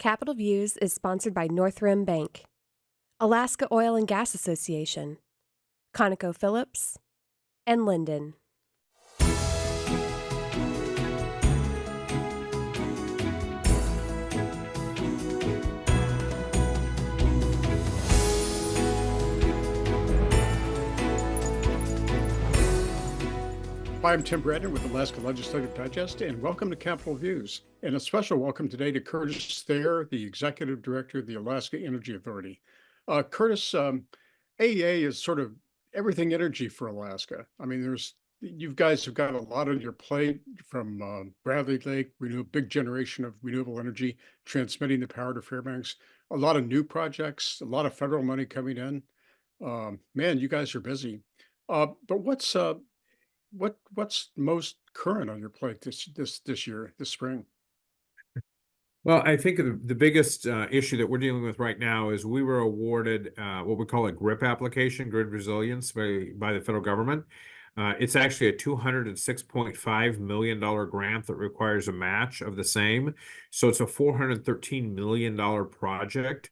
Capital Views is sponsored by Northrim Bank, Alaska Oil and Gas Association, ConocoPhillips, and Linden. Hi, I'm Tim Bradner with Alaska Legislative Digest, and welcome to Capitol Views. And a special welcome today to Curtis Thayer, the Executive Director of the Alaska Energy Authority. Curtis, AEA is sort of everything energy for Alaska. I mean, you guys have got a lot on your plate from Bradley Lake, big generation of renewable energy, transmitting the power to Fairbanks, a lot of new projects, a lot of federal money coming in. Man, you guys are busy. But what's most current on your plate this year, this spring? Well, I think the biggest issue that we're dealing with right now is we were awarded what we call a GRIP application, grid resilience, by the federal government. It's actually a $206.5 million grant that requires a match of the same. So it's a $413 million project.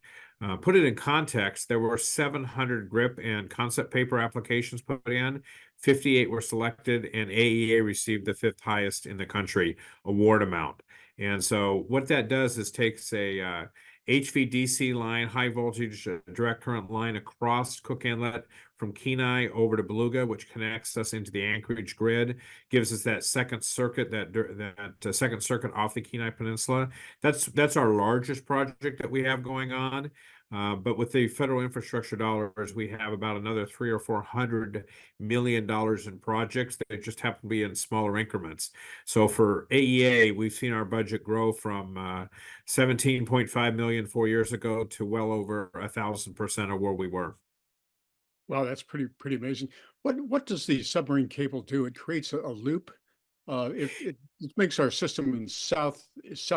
Put it in context, there were 700 GRIP and concept paper applications put in. 58 were selected, and AEA received the fifth highest in the country award amount. And so what that does is takes a HVDC line, high voltage direct current line across Cook Inlet from Kenai over to Beluga, which connects us into the Anchorage grid, gives us that second circuit, that second circuit off the Kenai Peninsula. That's our largest project that we have going on. But with the federal infrastructure dollars, we have about another $300 or $400 million in projects that just happen to be in smaller increments. So for AEA, we've seen our budget grow from 17.5 million 4 years ago to well over 1,000% of where we were. Wow, that's pretty amazing. What does the submarine cable do? It creates a loop. It makes our system in South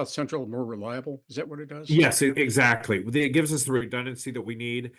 Central more reliable. Is that what it does? Yes, exactly. It gives us the redundancy that we need.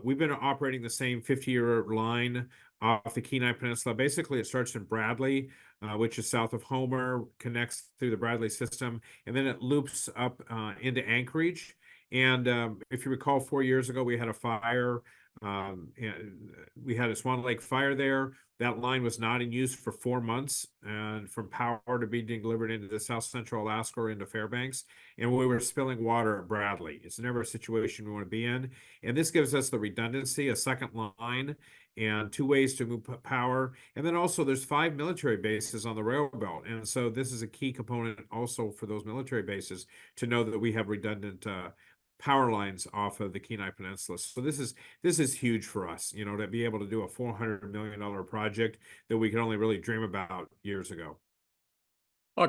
We've been operating the same 50-year line off the Kenai Peninsula. Basically, it starts in Bradley, which is south of Homer, connects through the Bradley system, and then it loops up into Anchorage. And if you recall, 4 years ago, we had a fire. We had a Swan Lake fire there. That line was not in use for 4 months, and from power to being delivered into the South Central Alaska or into Fairbanks, and we were spilling water at Bradley. It's never a situation we want to be in, and this gives us the redundancy, a second line, and 2 ways to move power. And then also there's 5 military bases on the rail belt, and so this is a key component also for those military bases to know that we have redundant power lines off of the Kenai Peninsula. So this is huge for us, to be able to do a $400 million project that we could only really dream about years ago.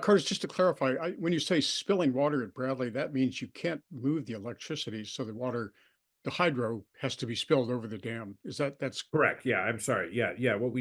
Curtis, just to clarify, when you say spilling water at Bradley, that means you can't move the electricity, so the hydro has to be spilled over the dam. That's Correct. Yeah, I'm sorry. Yeah.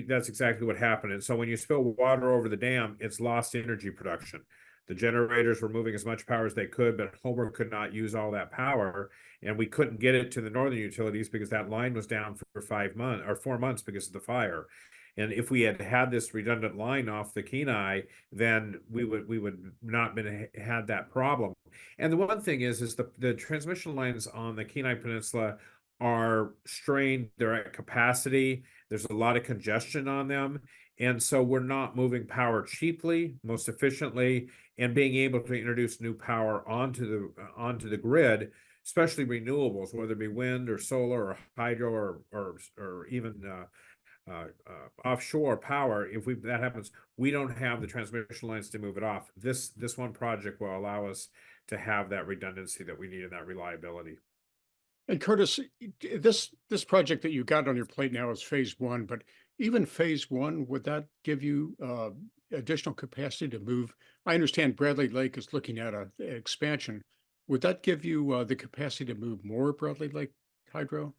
That's exactly what happened. And so when you spill water over the dam, it's lost energy production. The generators were moving as much power as they could, but Homer could not use all that power, and we couldn't get it to the northern utilities because that line was down for 5 months or 4 months because of the fire. And if we had had this redundant line off the Kenai, then we would not had that problem. And the one thing is the transmission lines on the Kenai Peninsula are strained. They're at capacity. There's a lot of congestion on them. And so we're not moving power cheaply, most efficiently, and being able to introduce new power onto the grid, especially renewables, whether it be wind or solar or hydro or even offshore power. If that happens, we don't have the transmission lines to move it off. This one project will allow us to have that redundancy that we need and that reliability. And Curtis, this project that you got on your plate now is phase one, but even phase one, would that give you additional capacity to move? I understand Bradley Lake is looking at an expansion. Would that give you the capacity to move more Bradley Lake hydro?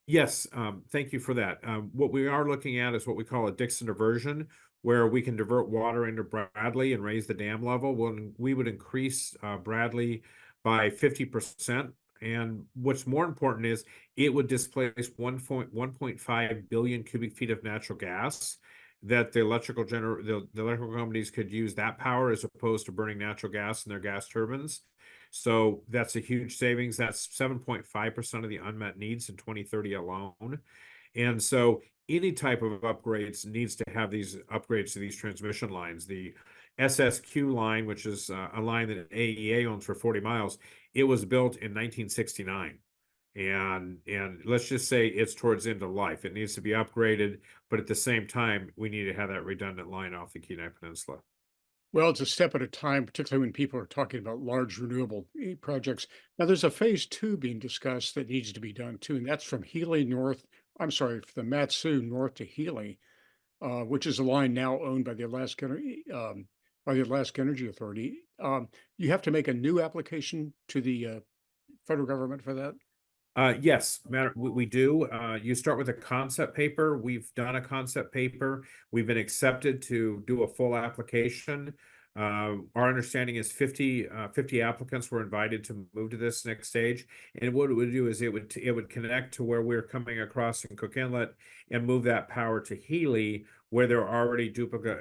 Yes, thank you for that. What we are looking at is what we call a Dixon diversion, where we can divert water into Bradley and raise the dam level. We would increase Bradley by 50%. And what's more important is it would displace 1.5 billion cubic feet of natural gas. that the electrical companies could use that power as opposed to burning natural gas in their gas turbines. So that's a huge savings. That's 7.5% of the unmet needs in 2030 alone. And so any type of upgrades needs to have these upgrades to these transmission lines. The SSQ line, which is a line that AEA owns for 40 miles, it was built in 1969. And let's just say it's towards the end of life. It needs to be upgraded, but at the same time, we need to have that redundant line off the Kenai Peninsula. Well, it's a step at a time, particularly when people are talking about large renewable projects. Now, there's a phase two being discussed that needs to be done too, and that's from Healy north. I'm sorry, from the Matsu north to Healy, which is a line now owned by the Alaska Energy Authority. You have to make a new application to the federal government for that. Yes, we do. You start with a concept paper. We've done a concept paper. We've been accepted to do a full application. Our understanding is 50 applicants were invited to move to this next stage. And what it would do is it would connect to where we're coming across in Cook Inlet and move that power to Healy, where there are already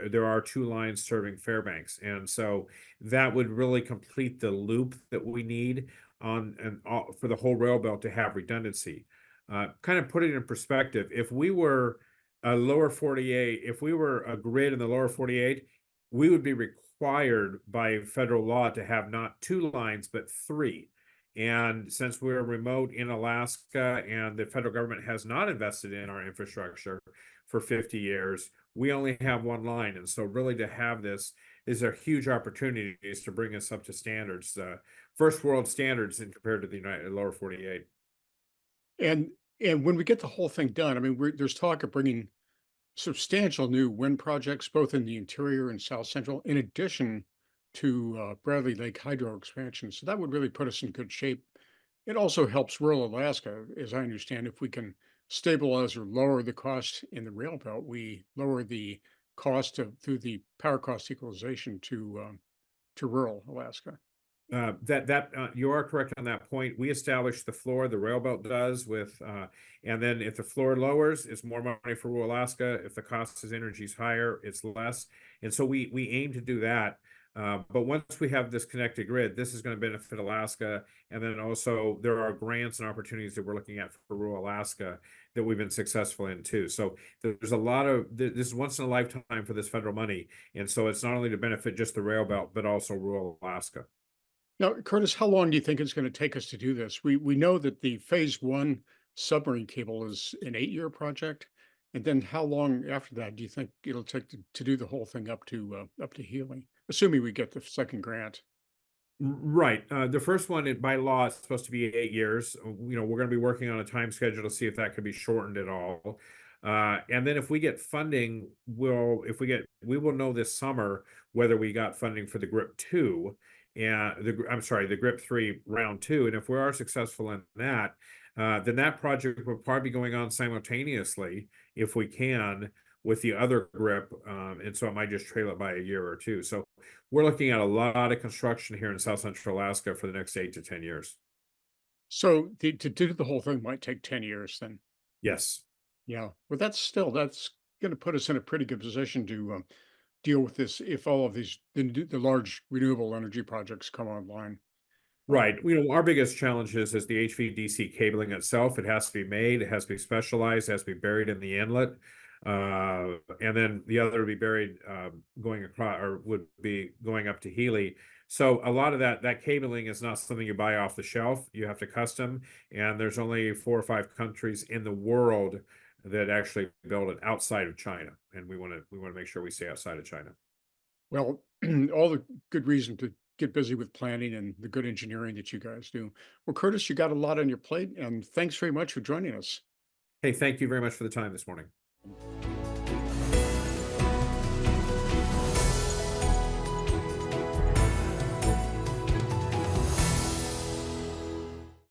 there are two lines serving Fairbanks. And so that would really complete the loop that we need for the whole rail belt to have redundancy. Kind of put it in perspective, if we were if we were a grid in the lower 48, we would be required by federal law to have not two lines, but three. And since we're remote in Alaska and the federal government has not invested in our infrastructure for 50 years, we only have one line. And so really to have this is a huge opportunities to bring us up to standards, first world standards in compared to the lower 48. And when we get the whole thing done, I mean, there's talk of bringing substantial new wind projects, both in the interior and south central, in addition to Bradley Lake hydro expansion. So that would really put us in good shape. It also helps rural Alaska, as I understand. If we can stabilize or lower the cost in the rail belt, we lower the cost through the power cost equalization to rural Alaska. You are correct on that point. We establish the floor, the rail belt does and then if the floor lowers, it's more money for rural Alaska. If the cost of energy is higher, it's less. And so we aim to do that. But once we have this connected grid, this is going to benefit Alaska. And then also there are grants and opportunities that we're looking at for rural Alaska that we've been successful in too. So there's a lot of, this is once in a lifetime for this federal money. And so it's not only to benefit just the rail belt, but also rural Alaska. Now, Curtis, how long do you think it's going to take us to do this? We know that the phase one submarine cable is an 8-year project. And then how long after that do you think it'll take to do the whole thing up to Healy, assuming we get the second grant? Right. The first one, by law, is supposed to be 8 years. We're going to be working on a time schedule to see if that could be shortened at all. And then if we get funding, we will know this summer whether we got funding for the GRIP 2 and the GRIP 3 round 2. And if we are successful in that, then that project will probably be going on simultaneously if we can with the other GRIP. And so it might just trail it by a year or two. So we're looking at a lot of construction here in South Central Alaska for the next 8 to 10 years. So to do the whole thing might take 10 years then. Yes. Yeah. Well, that's going to put us in a pretty good position to deal with this if all of the large renewable energy projects come online. Right. Our biggest challenge is the HVDC cabling itself. It has to be made, it has to be specialized, it has to be buried in the inlet. And then the other would be buried going across, or would be going up to Healy. So a lot of that cabling is not something you buy off the shelf. You have to custom, and there's only 4 or 5 countries in the world that actually build it outside of China, and we want to make sure we stay outside of China. Well, all the good reason to get busy with planning and the good engineering that you guys do. Well, Curtis, you got a lot on your plate, and thanks very much for joining us. Hey, thank you very much for the time this morning.